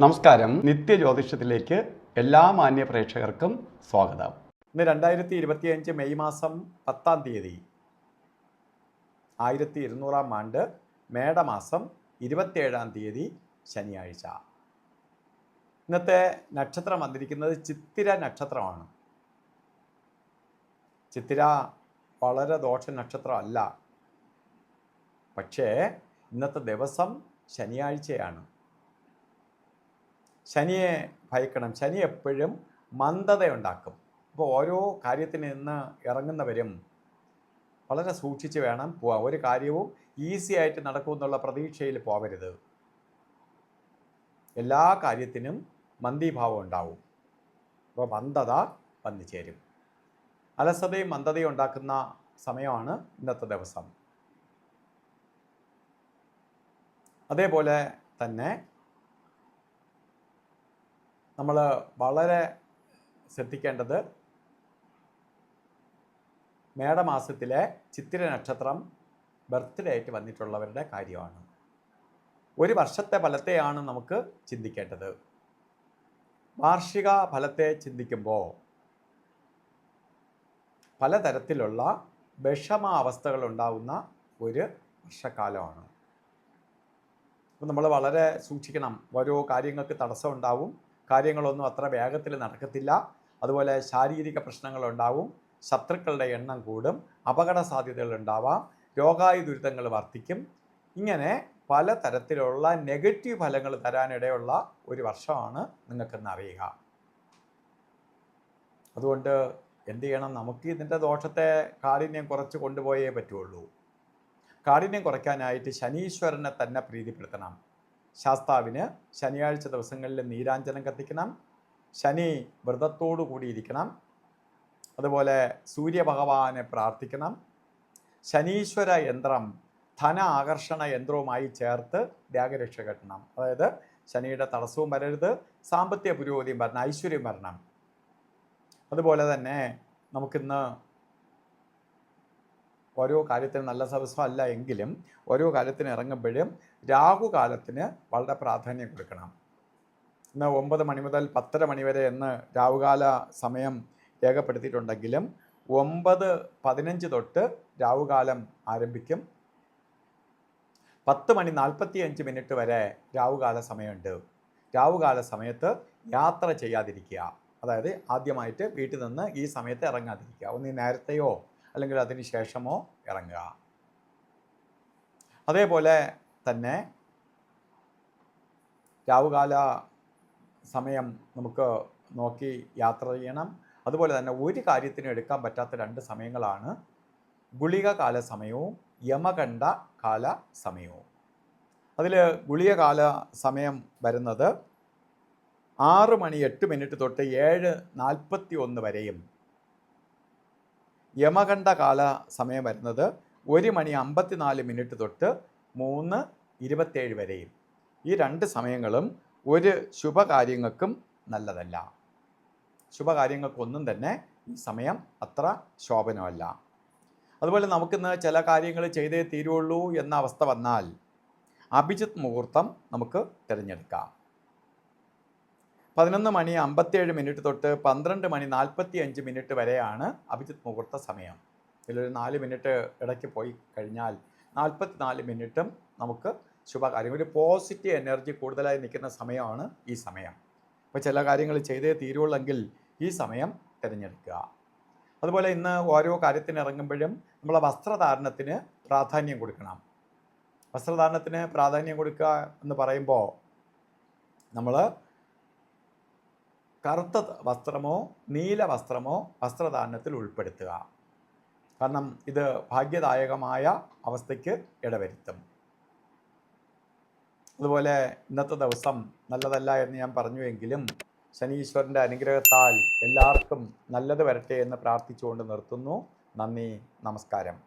നമസ്കാരം. നിത്യജ്യോതിഷത്തിലേക്ക് എല്ലാ മാന്യ പ്രേക്ഷകർക്കും സ്വാഗതം. ഇന്ന് 2025 മെയ് മാസം 10-ാം തീയതി 1200-ാം ആണ്ട് മേടമാസം 27-ാം തീയതി ശനിയാഴ്ച. ഇന്നത്തെ നക്ഷത്രം വന്നിരിക്കുന്നത് ചിത്തിര നക്ഷത്രമാണ്. ചിത്തിര വളരെ ദോഷ നക്ഷത്രമല്ല, പക്ഷേ ഇന്നത്തെ ദിവസം ശനിയാഴ്ചയാണ്. ശനിയെ ഭയക്കണം. ശനി എപ്പോഴും മന്ദതയുണ്ടാക്കും. അപ്പോൾ ഓരോ കാര്യത്തിൽ നിന്ന് ഇറങ്ങുന്നവരും വളരെ സൂക്ഷിച്ച് വേണം പോവാൻ. ഒരു കാര്യവും ഈസി ആയിട്ട് നടക്കുമെന്നുള്ള പ്രതീക്ഷയിൽ പോകരുത്. എല്ലാ കാര്യത്തിനും മന്ദീഭാവം ഉണ്ടാവും. അപ്പോൾ മന്ദത വന്നു ചേരും. അലസതയും മന്ദതയും ഉണ്ടാക്കുന്ന സമയമാണ് ഇന്നത്തെ ദിവസം. അതേപോലെ തന്നെ നമ്മൾ വളരെ ശ്രദ്ധിക്കേണ്ടത് മേടമാസത്തിലെ ചിത്തിര നക്ഷത്രം ബർത്ത്ഡേ ആയിട്ട് വന്നിട്ടുള്ളവരുടെ കാര്യമാണ്. ഒരു വർഷത്തെ ഫലത്തെയാണ് നമുക്ക് ചിന്തിക്കേണ്ടത്. വാർഷിക ഫലത്തെ ചിന്തിക്കുമ്പോൾ പലതരത്തിലുള്ള വിഷമാവസ്ഥകൾ ഉണ്ടാകുന്ന ഒരു വർഷക്കാലമാണ്. അപ്പോൾ നമ്മൾ വളരെ സൂക്ഷിക്കണം. ഓരോ കാര്യങ്ങൾക്ക് തടസ്സം ഉണ്ടാവും. കാര്യങ്ങളൊന്നും അത്ര വേഗത്തിൽ നടക്കത്തില്ല. അതുപോലെ ശാരീരിക പ്രശ്നങ്ങളുണ്ടാവും. ശത്രുക്കളുടെ എണ്ണം കൂടും. അപകട സാധ്യതകൾ ഉണ്ടാവാം. രോഗാതി ദുരിതങ്ങൾ വർദ്ധിക്കും. ഇങ്ങനെ പലതരത്തിലുള്ള നെഗറ്റീവ് ഫലങ്ങൾ തരാനിടയുള്ള ഒരു വർഷമാണ് നിങ്ങൾക്കെന്ന് അറിയുക. അതുകൊണ്ട് എന്ത് ചെയ്യണം? നമുക്ക് ഇതിൻ്റെ ദോഷത്തെ കാഠിന്യം കുറച്ച് കൊണ്ടുപോയേ പറ്റുള്ളൂ. കാഠിന്യം കുറയ്ക്കാനായിട്ട് ശനീശ്വരനെ തന്നെ പ്രീതിപ്പെടുത്തണം. ശാസ്താവിന് ശനിയാഴ്ച ദിവസങ്ങളിൽ നീരാഞ്ജനം കത്തിക്കണം. ശനി വ്രതത്തോടു കൂടിയിരിക്കണം. അതുപോലെ സൂര്യഭഗവാനെ പ്രാർത്ഥിക്കണം. ശനീശ്വര യന്ത്രം ധന ആകർഷണ യന്ത്രവുമായി ചേർത്ത് രാഗരക്ഷ കെട്ടണം. അതായത് ശനിയുടെ തടസ്സവും വരരുത്, സാമ്പത്തിക പുരോഗതിയും വരണം, ഐശ്വര്യം വരണം. അതുപോലെ തന്നെ നമുക്കിന്ന് ഓരോ കാര്യത്തിനും നല്ല ദിവസമല്ല എങ്കിലും ഓരോ കാര്യത്തിന് ഇറങ്ങുമ്പോഴും രാഹുകാലത്തിന് വളരെ പ്രാധാന്യം കൊടുക്കണം. ഇന്ന് 9 മണി മുതൽ 10:30 മണി വരെ എന്ന് രാഹുകാല സമയം രേഖപ്പെടുത്തിയിട്ടുണ്ടെങ്കിലും 9:15 തൊട്ട് രാഹുകാലം ആരംഭിക്കും. 10:45 വരെ രാഹുകാല സമയമുണ്ട്. രാഹുകാല സമയത്ത് യാത്ര ചെയ്യാതിരിക്കുക. അതായത് ആദ്യമായിട്ട് വീട്ടിൽ നിന്ന് ഈ സമയത്ത് ഇറങ്ങാതിരിക്കുക. ഒന്ന് നേരത്തെയോ അല്ലെങ്കിൽ അതിന് ശേഷമോ ഇറങ്ങുക. അതേപോലെ തന്നെ രാഹുകാല സമയം നമുക്ക് നോക്കി യാത്ര ചെയ്യണം. അതുപോലെ തന്നെ ഒരു കാര്യത്തിനും എടുക്കാൻ പറ്റാത്ത 2 സമയങ്ങളാണ് ഗുളിക കാല സമയവും യമകണ്ഠ കാല സമയവും. അതിൽ ഗുളിക കാല സമയം വരുന്നത് 6:08 തൊട്ട് 7:41 വരെയും യമകണ്ഠ കാല സമയം വരുന്നത് 1:54 തൊട്ട് 3:27 വരെയും. ഈ 2 സമയങ്ങളും ഒരു ശുഭകാര്യങ്ങൾക്കും നല്ലതല്ല. ശുഭകാര്യങ്ങൾക്കൊന്നും തന്നെ ഈ സമയം അത്ര ശോഭനമല്ല. അതുപോലെ നമുക്കിന്ന് ചില കാര്യങ്ങൾ ചെയ്തേ തീരുള്ളൂ എന്ന അവസ്ഥ വന്നാൽ അഭിജിത്ത് മുഹൂർത്തം നമുക്ക് തിരഞ്ഞെടുക്കാം. 11:57 തൊട്ട് 12:45 വരെയാണ് അഭിജിത്ത് മുഹൂർത്ത സമയം. ഇതിലൊരു 4 മിനിറ്റ് ഇടയ്ക്ക് പോയി കഴിഞ്ഞാൽ 44 മിനിറ്റും നമുക്ക് ശുഭകാര്യം, ഒരു പോസിറ്റീവ് എനർജി കൂടുതലായി നിൽക്കുന്ന സമയമാണ് ഈ സമയം. അപ്പോൾ ചില കാര്യങ്ങൾ ചെയ്തേ തീരുള്ളെങ്കിൽ ഈ സമയം തിരഞ്ഞെടുക്കുക. അതുപോലെ ഇന്ന് ഓരോ കാര്യത്തിന് ഇറങ്ങുമ്പോഴും നമ്മളെ വസ്ത്രധാരണത്തിന് പ്രാധാന്യം കൊടുക്കണം. വസ്ത്രധാരണത്തിന് പ്രാധാന്യം കൊടുക്കുക എന്ന് പറയുമ്പോൾ നമ്മൾ കറുത്ത വസ്ത്രമോ നീല വസ്ത്രമോ വസ്ത്രധാരണത്തിൽ ഉൾപ്പെടുത്തുക. കാരണം ഇത് ഭാഗ്യദായകമായ അവസ്ഥയ്ക്ക് ഇടവരുത്തും. അതുപോലെ ഇന്നത്തെ ദിവസം നല്ലതല്ല എന്ന് ഞാൻ പറഞ്ഞുവെങ്കിലും ശനീശ്വരൻ്റെ അനുഗ്രഹത്താൽ എല്ലാവർക്കും നല്ലത് വരട്ടെ എന്ന് പ്രാർത്ഥിച്ചുകൊണ്ട് നിർത്തുന്നു. നന്ദി, നമസ്കാരം.